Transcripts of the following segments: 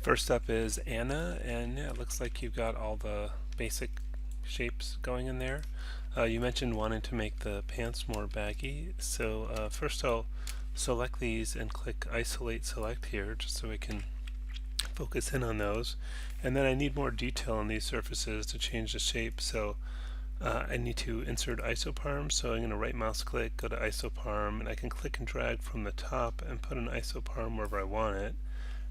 First up is Anna, and yeah, it looks like you've got all the basic shapes going in there. You mentioned wanting to make the pants more baggy, so first I'll select these and click Isolate Select here just so we can focus in on those. And then I need more detail on these surfaces to change the shape, so I need to insert isoparm, so I'm going to right mouse click, go to isoparm, and I can click and drag from the top and put an isoparm wherever I want it,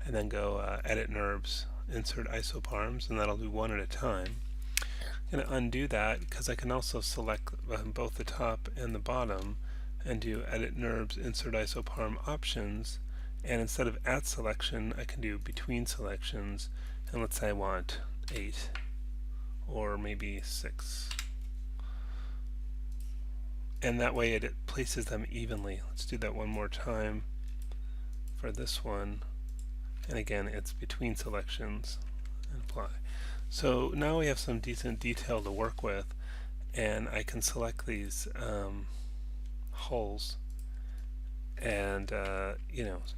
and then go edit NURBS, insert isoparms, and that'll do one at a time. I'm going to undo that because I can also select both the top and the bottom and do edit NURBS, insert isoparm options, and instead of at selection I can do between selections, and let's say I want 8 or maybe 6. And that way it places them evenly. Let's do that one more time for this one. And again, it's between selections and apply. So now we have some decent detail to work with, and I can select these holes and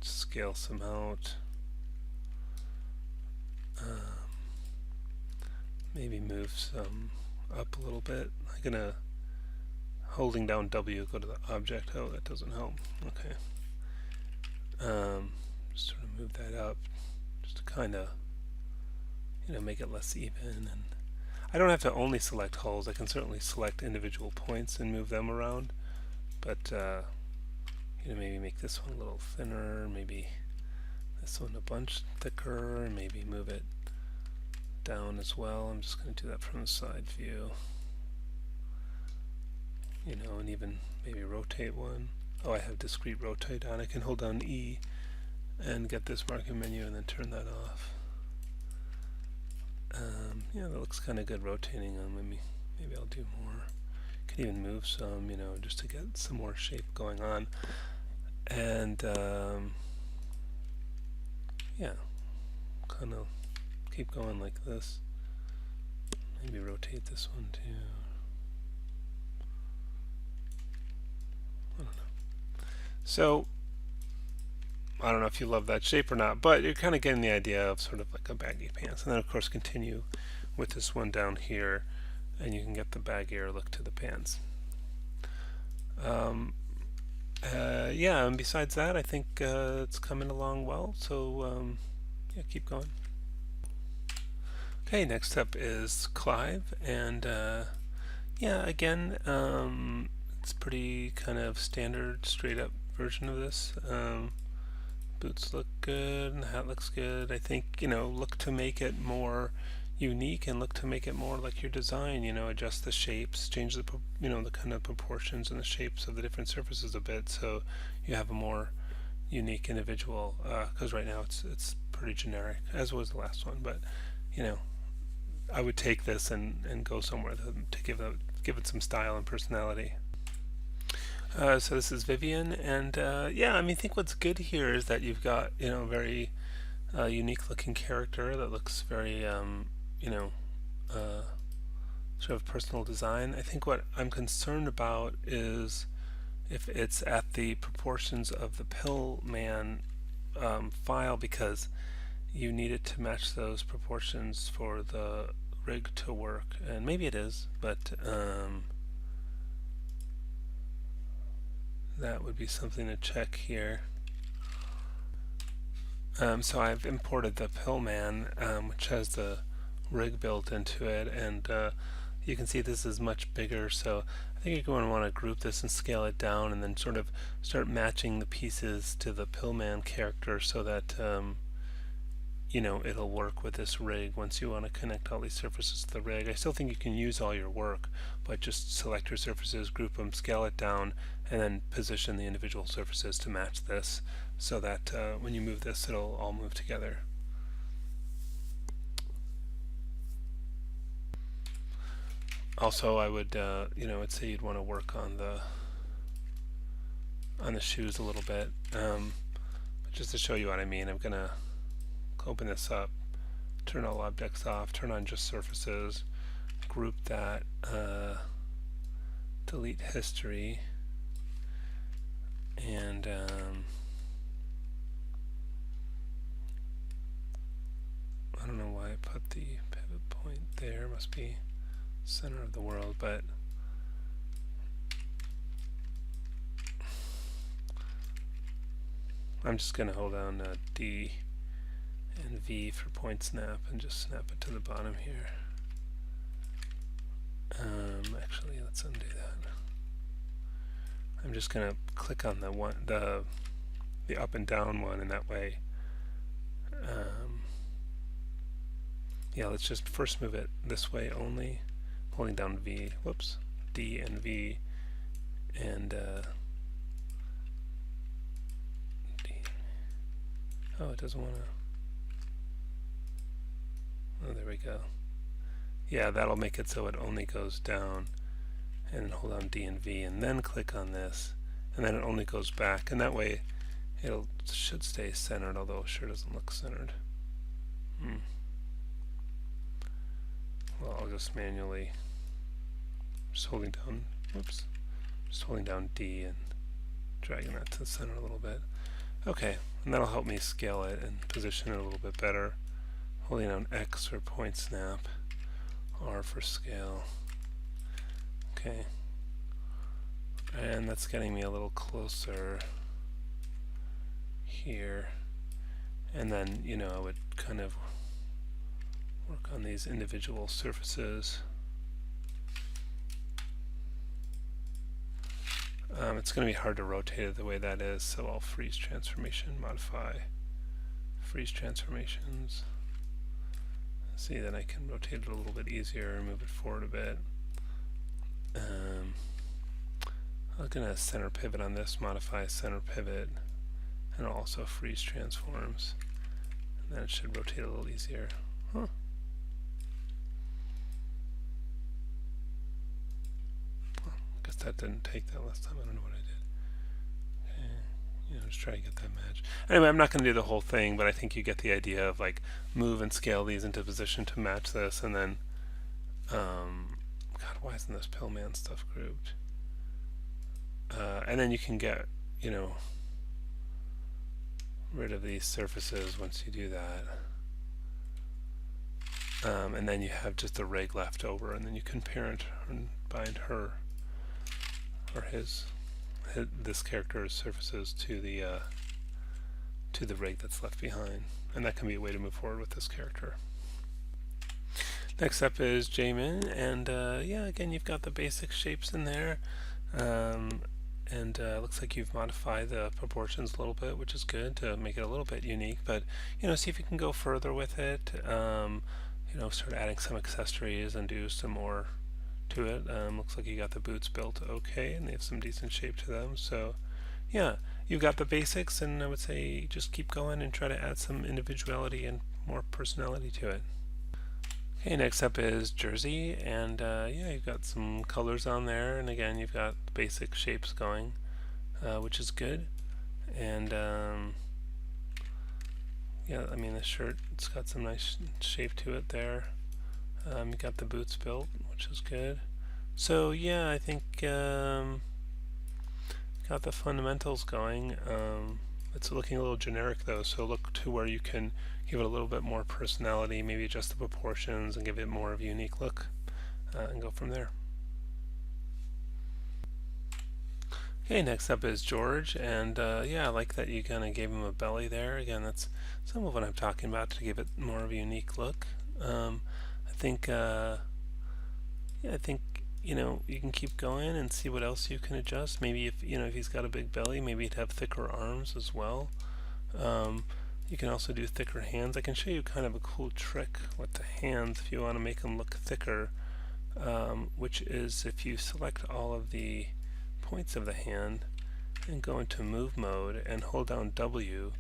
scale some out. Maybe move some up a little bit. I'm gonna holding down W, go to the object. Oh, that doesn't help. Okay. Just sort of move that up, just to kind of, make it less even. And I don't have to only select holes. I can certainly select individual points and move them around. But maybe make this one a little thinner. Maybe this one a bunch thicker. Maybe move it down as well. I'm just going to do that from the side view. And even maybe rotate one. Oh, I have discrete rotate on. I can hold down E and get this marking menu and then turn that off. Yeah, that looks kind of good rotating on. Maybe I'll do more. Could even move some, just to get some more shape going on. And yeah, kind of keep going like this. Maybe rotate this one too. I don't know. So I don't know if you love that shape or not, but you're kind of getting the idea of sort of like a baggy pants. And then of course continue with this one down here, and you can get the baggier look to the pants. Yeah, and besides that, I think it's coming along well, so yeah, keep going. Okay, next up is Clive, and yeah, again, it's pretty kind of standard, straight up version of this. Boots look good, and the hat looks good. I think, look to make it more unique and look to make it more like your design, adjust the shapes, change the, the kind of proportions and the shapes of the different surfaces a bit so you have a more unique individual, because right now it's pretty generic, as was the last one, but, I would take this and go somewhere to give it some style and personality. So this is Vivian, and yeah, I think what's good here is that you've got a very unique looking character that looks very sort of personal design. I think what I'm concerned about is if it's at the proportions of the Pillman file, because you need it to match those proportions for the rig to work, and maybe it is, but that would be something to check here. So I've imported the Pillman, which has the rig built into it, and you can see this is much bigger, so I think you're going to want to group this and scale it down and then sort of start matching the pieces to the Pillman character so that it'll work with this rig once you want to connect all these surfaces to the rig. I still think you can use all your work, but just select your surfaces, group them, scale it down, and then position the individual surfaces to match this so that when you move this, it'll all move together. Also, I would, I'd say you'd want to work on the shoes a little bit. But just to show you what I mean, I'm gonna open this up, turn all objects off, turn on just surfaces, group that, delete history, and put the pivot point there. Must be center of the world, but I'm just going to hold down D and V for point snap and just snap it to the bottom here. Actually, let's undo that. I'm just going to click on the up and down one, and that way, yeah, let's just first move it this way only, holding down V, whoops, D and V, and D. Oh, it doesn't want to. Oh, there we go. Yeah, that'll make it so it only goes down, and then hold on D and V, and then click on this, and then it only goes back, and that way it should stay centered, although it sure doesn't look centered. Well, I'll just manually, just holding down, whoops, just holding down D and dragging that to the center a little bit. Okay, and that'll help me scale it and position it a little bit better. Holding down X for point snap, R for scale. Okay, and that's getting me a little closer here. And then, you know, I would kind of work on these individual surfaces. It's going to be hard to rotate it the way that is, so I'll freeze transformation, modify, freeze transformations. See that I can rotate it a little bit easier, move it forward a bit. I'm going to center pivot on this, modify center pivot, and also freeze transforms. And then it should rotate a little easier. Huh. Well, I guess that didn't take that last time. I don't know what I did. Okay. You know, just try to get that match. Anyway, I'm not going to do the whole thing, but I think you get the idea of like move and scale these into position to match this, and then God, why isn't this Pillman stuff grouped? And then you can get, you know, rid of these surfaces once you do that. And then you have just the rig left over, and then you can parent and bind her or this character's surfaces to the rig that's left behind, and that can be a way to move forward with this character. Next up is Jamin, and yeah, again, you've got the basic shapes in there, and looks like you've modified the proportions a little bit, which is good to make it a little bit unique. But you know, see if you can go further with it. You know, start adding some accessories and do some more to it. Looks like you got the boots built okay, and they have some decent shape to them. So yeah, you've got the basics, and I would say just keep going and try to add some individuality and more personality to it. Okay, next up is Jersey, and yeah, you've got some colors on there, and again, you've got basic shapes going, which is good. And yeah, I mean, the shirt, it's got some nice shape to it there. You got the boots built, which is good. So yeah, I think got the fundamentals going. It's looking a little generic though, so look to where you can give it a little bit more personality, maybe adjust the proportions and give it more of a unique look, and go from there. Okay, next up is George, and yeah, I like that you kind of gave him a belly there. Again, that's some of what I'm talking about to give it more of a unique look. I think, yeah, I think, you know, you can keep going and see what else you can adjust. Maybe if, you know, if he's got a big belly, maybe he'd have thicker arms as well. You can also do thicker hands. I can show you kind of a cool trick with the hands if you want to make them look thicker, which is if you select all of the points of the hand and go into move mode and hold down W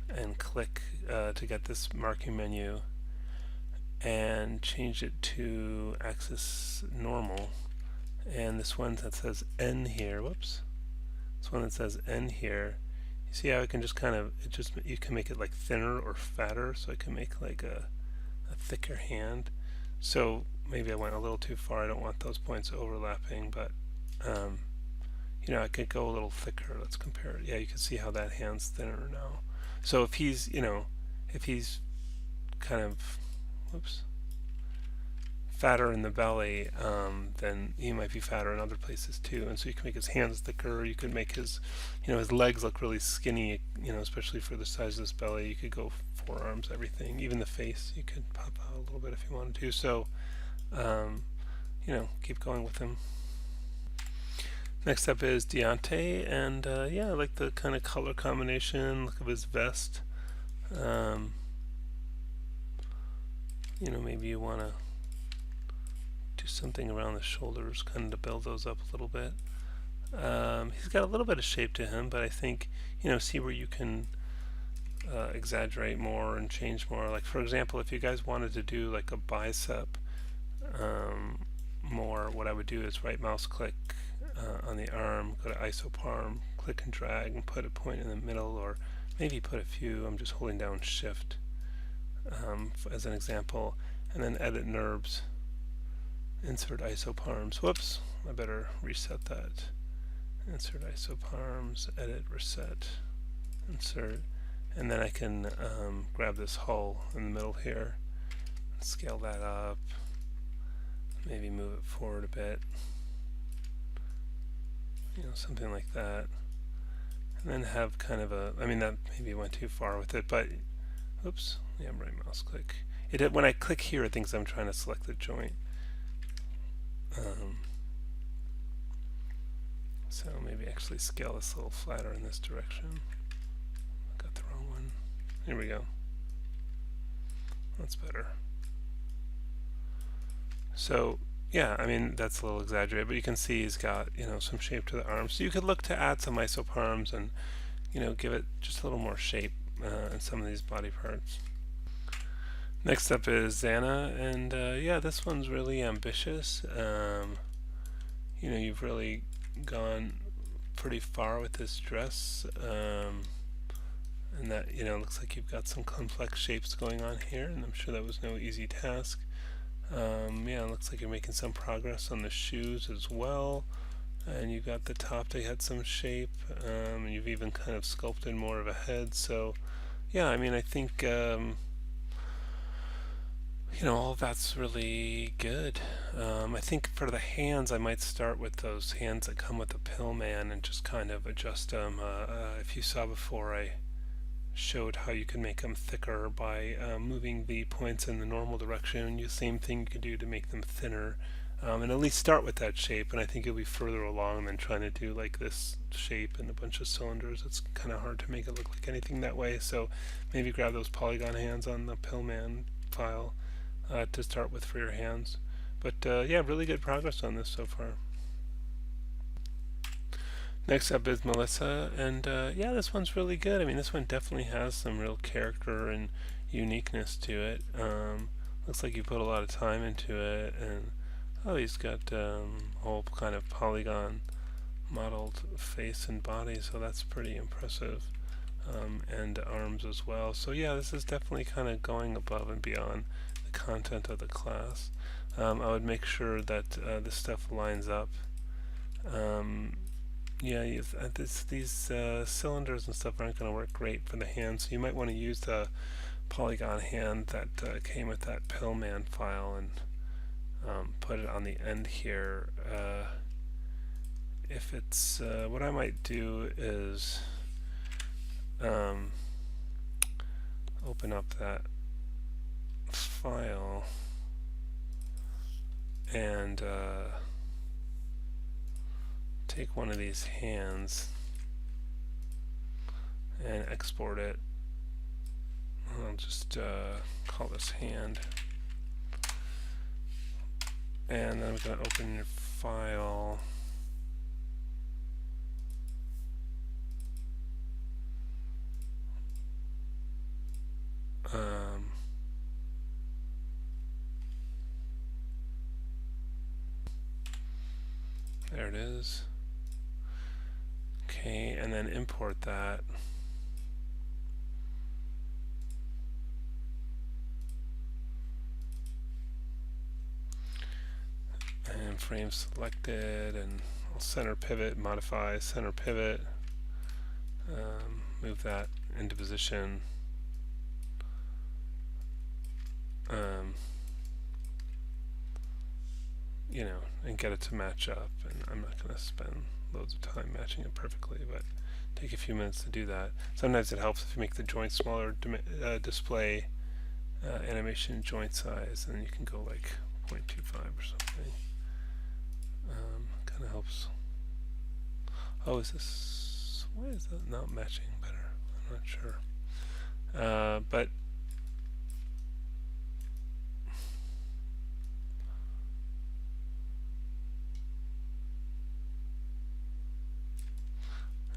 and click to get this marking menu and change it to axis normal, and this one that says N here, whoops, this one that says N here, you see how I can just kind of, you can make it like thinner or fatter, so I can make like a thicker hand. So maybe I went a little too far, I don't want those points overlapping, but you know, I could go a little thicker. Let's compare it. Yeah, you can see how that hand's thinner now. So if he's, you know, if he's kind of whoops, fatter in the belly, then he might be fatter in other places too. And so you can make his hands thicker. You could make his, his legs look really skinny. Especially for the size of his belly. You could go forearms, everything, even the face. You could pop out a little bit if you wanted to. So, keep going with him. Next up is Deonte, and yeah, I like the kind of color combination. Look of his vest. Maybe you want to do something around the shoulders, kind of to build those up a little bit. He's got a little bit of shape to him, but I think, see where you can exaggerate more and change more. Like, for example, if you guys wanted to do like a bicep more, what I would do is right mouse click on the arm, go to isopalm, click and drag, and put a point in the middle, or maybe put a few. I'm just holding down shift as an example, and then edit NURBS, insert isopalms. Whoops, I better reset that. Insert isopalms, edit, reset, insert, and then I can grab this hull in the middle here, scale that up, maybe move it forward a bit, something like that, and then have kind of a, that maybe went too far with it, but oops, yeah, right mouse click. When I click here, it thinks I'm trying to select the joint. So maybe actually scale this a little flatter in this direction. Got the wrong one. Here we go. That's better. So yeah, that's a little exaggerated, but you can see he's got some shape to the arms. So you could look to add some isopalms and give it just a little more shape in some of these body parts. Next up is Xana, and yeah, this one's really ambitious. You've really gone pretty far with this dress, and that looks like you've got some complex shapes going on here, and I'm sure that was no easy task. Yeah, it looks like you're making some progress on the shoes as well, and you got the top that had some shape, and you've even kind of sculpted more of a head. So yeah, I think all of that's really good. I think for the hands, I might start with those hands that come with the Pillman and just kind of adjust them. If you saw before, I showed how you can make them thicker by moving the points in the normal direction. The same thing you can do to make them thinner, and at least start with that shape, and I think you'll be further along than trying to do like this shape and a bunch of cylinders. It's kind of hard to make it look like anything that way, so maybe grab those polygon hands on the Pillman file to start with for your hands. But yeah, really good progress on this so far. Next up is Melissa, and yeah, this one's really good. This one definitely has some real character and uniqueness to it. Looks like you put a lot of time into it, and oh, he's got a whole kind of polygon modeled face and body, so that's pretty impressive. And arms as well. So yeah, this is definitely kind of going above and beyond the content of the class. I would make sure that this stuff lines up. Yeah, these cylinders and stuff aren't going to work great for the hand, so you might want to use the polygon hand that came with that Pillman file and put it on the end here. If it's what I might do is open up that file and take one of these hands and export it. I'll just call this hand, and then I'm going to open your file. There it is. Okay, and then import that. And frame selected, and I'll center pivot, modify center pivot, move that into position. you know, and get it to match up. And I'm not going to spend loads of time matching it perfectly, but take a few minutes to do that. Sometimes it helps if you make the joint smaller, display animation joint size, and you can go like 0.25 or something. Kind of helps. Oh, is this, why is that not matching better? I'm not sure. But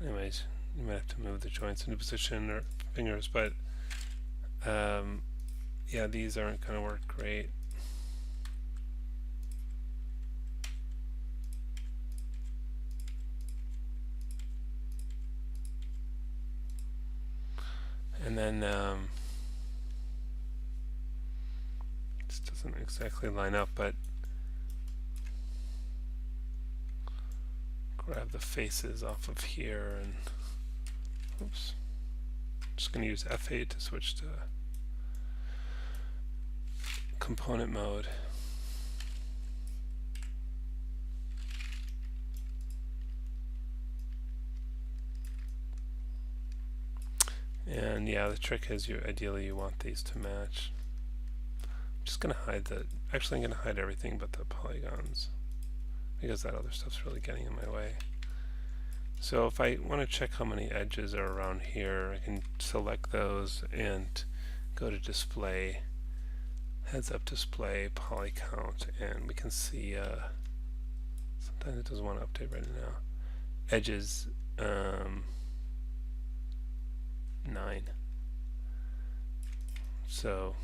anyways, you might have to move the joints into position or fingers, but yeah, these aren't going to work great. And then this doesn't exactly line up, but grab the faces off of here and oops. Just going to use F8 to switch to component mode. And yeah, the trick is ideally you want these to match. I'm just going to hide actually I'm going to hide everything but the polygons, because that other stuff's really getting in my way. So if I want to check how many edges are around here, I can select those and go to display, heads up display, poly count, and we can see sometimes it doesn't want to update right now. Edges 9. So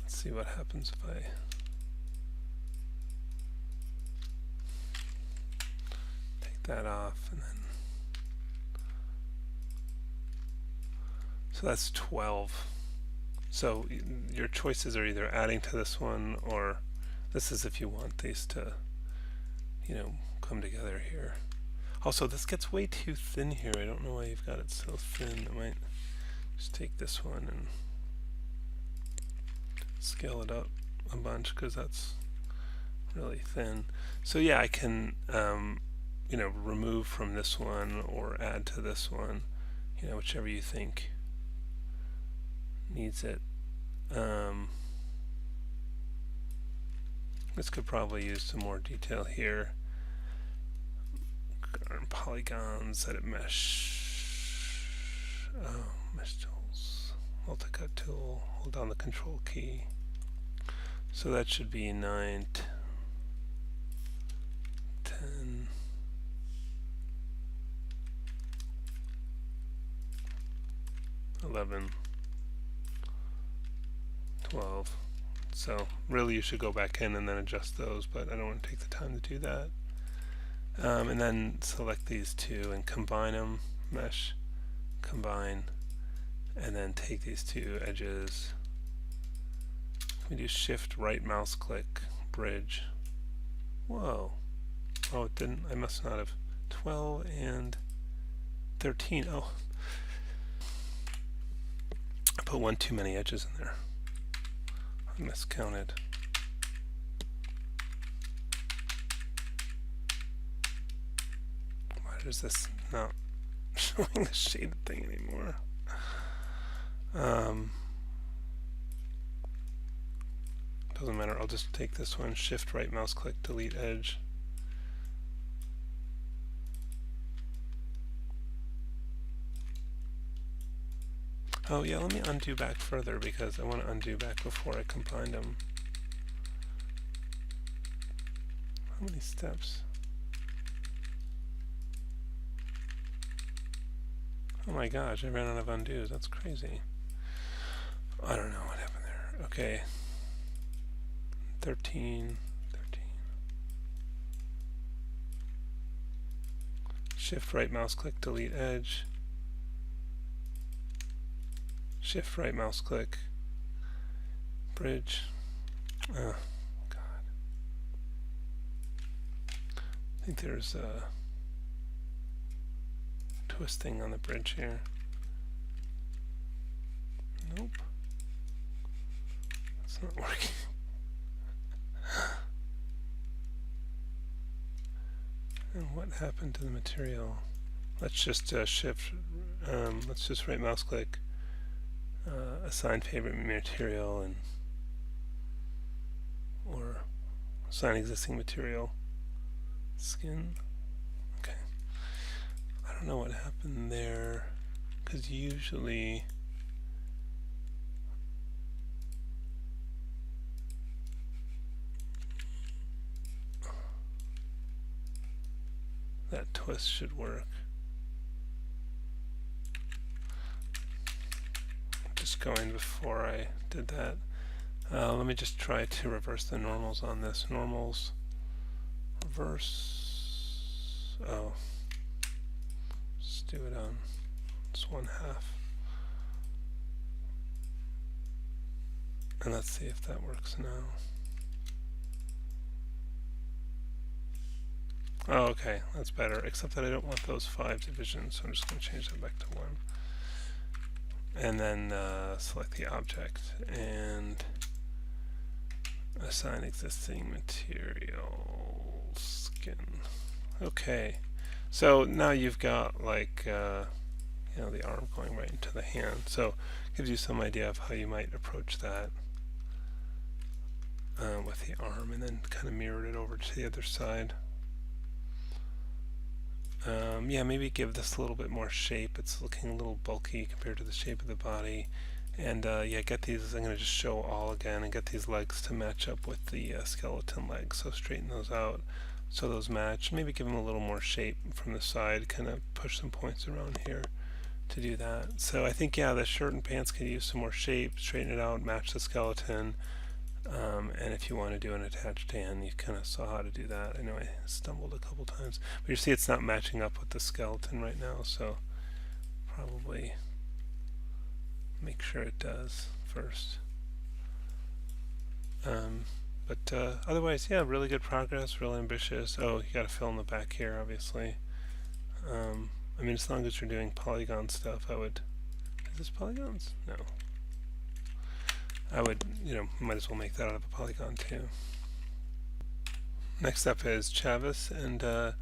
let's see what happens if I take that off, and then so that's 12. So your choices are either adding to this one, or this is if you want these to, you know, come together here. Also, this gets way too thin here. I don't know why you've got it so thin. I might just take this one and scale it up a bunch, because that's really thin. So yeah, I can you know, remove from this one or add to this one, you know, whichever you think needs it. This could probably use some more detail here. Polygons, edit mesh, mesh tools, multi-cut tool, hold down the control key. So that should be 9, 10, 11, 12. So really you should go back in and then adjust those, but I don't want to take the time to do that. And then select these two and combine them, mesh, combine, and then take these two edges. We do shift right mouse click, bridge. Whoa. Oh, it didn't, I must not have. 12 and 13. Oh. I put one too many edges in there. I miscounted. Is this not showing the shaded thing anymore? Doesn't matter, I'll just take this one, shift right mouse click, delete edge. Oh yeah, let me undo back further, because I want to undo back before I combined them. How many steps? Oh my gosh, I ran out of undos. That's crazy. I don't know what happened there. Okay. 13. Shift right mouse click, delete edge. Shift right mouse click, bridge. Oh, God. I think there's a twisting on the bridge here. Nope. That's not working. And what happened to the material? Let's just shift, let's just right mouse click, assign favorite material, and or assign existing material, skin. Okay. I don't know what happened there, because usually that twist should work. Just going before I did that. Let me just try to reverse the normals on this. Normals, reverse. Oh, let's do it on this 1/2. And let's see if that works now. Oh, okay, that's better, except that I don't want those 5 divisions, so I'm just going to change that back to 1. And then select the object and assign existing material, skin. Okay, so now you've got like you know, the arm going right into the hand, so it gives you some idea of how you might approach that with the arm, and then kind of mirrored it over to the other side. Yeah, maybe give this a little bit more shape. It's looking a little bulky compared to the shape of the body. And yeah, get these, I'm going to just show all again and get these legs to match up with the skeleton legs. So straighten those out so those match. Maybe give them a little more shape from the side, kind of push some points around here to do that. So I think, yeah, the shirt and pants could use some more shape, straighten it out, match the skeleton. And if you want to do an attached hand, you kind of saw how to do that. I know I stumbled a couple times, but you see it's not matching up with the skeleton right now, so probably make sure it does first. But otherwise, yeah, really good progress, real ambitious. Oh, you got to fill in the back here, obviously. I mean, as long as you're doing polygon stuff, I would... Is this polygons? No. I would, you know, might as well make that out of a polygon too. Next up is Chavis, and yeah,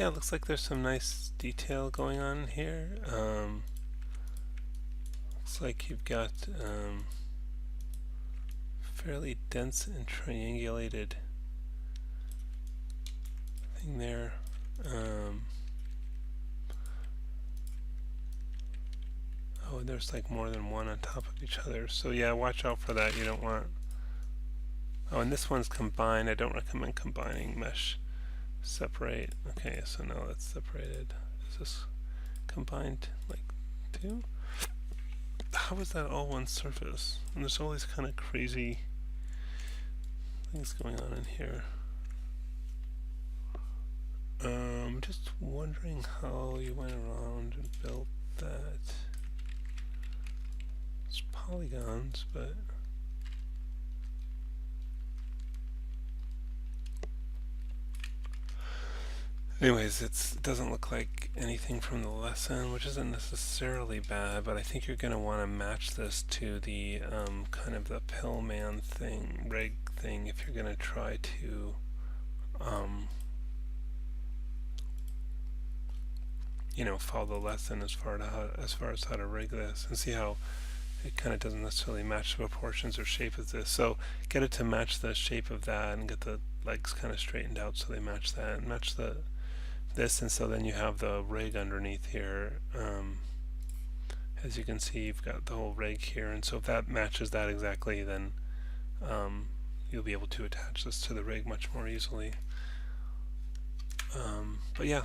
it looks like there's some nice detail going on here. Looks like you've got fairly dense and triangulated thing there. Oh, there's like more than one on top of each other. So yeah, watch out for that. You don't want... Oh, and this one's combined. I don't recommend combining mesh separate. Okay, so now that's separated. Is this combined like 2? How is that all one surface? And there's all these kind of crazy things going on in here. Just wondering how you went around and built that. It's polygons, but anyways, it doesn't look like anything from the lesson, which isn't necessarily bad, but I think you're going to want to match this to the kind of the Pillman thing, rig thing, if you're going to try to you know, follow the lesson as far as how to rig this, and see how it kind of doesn't necessarily match the proportions or shape of this. So get it to match the shape of that, and get the legs kind of straightened out so they match that, and match this, and so then you have the rig underneath here. As you can see, you've got the whole rig here, and so if that matches that exactly, then you'll be able to attach this to the rig much more easily. But yeah.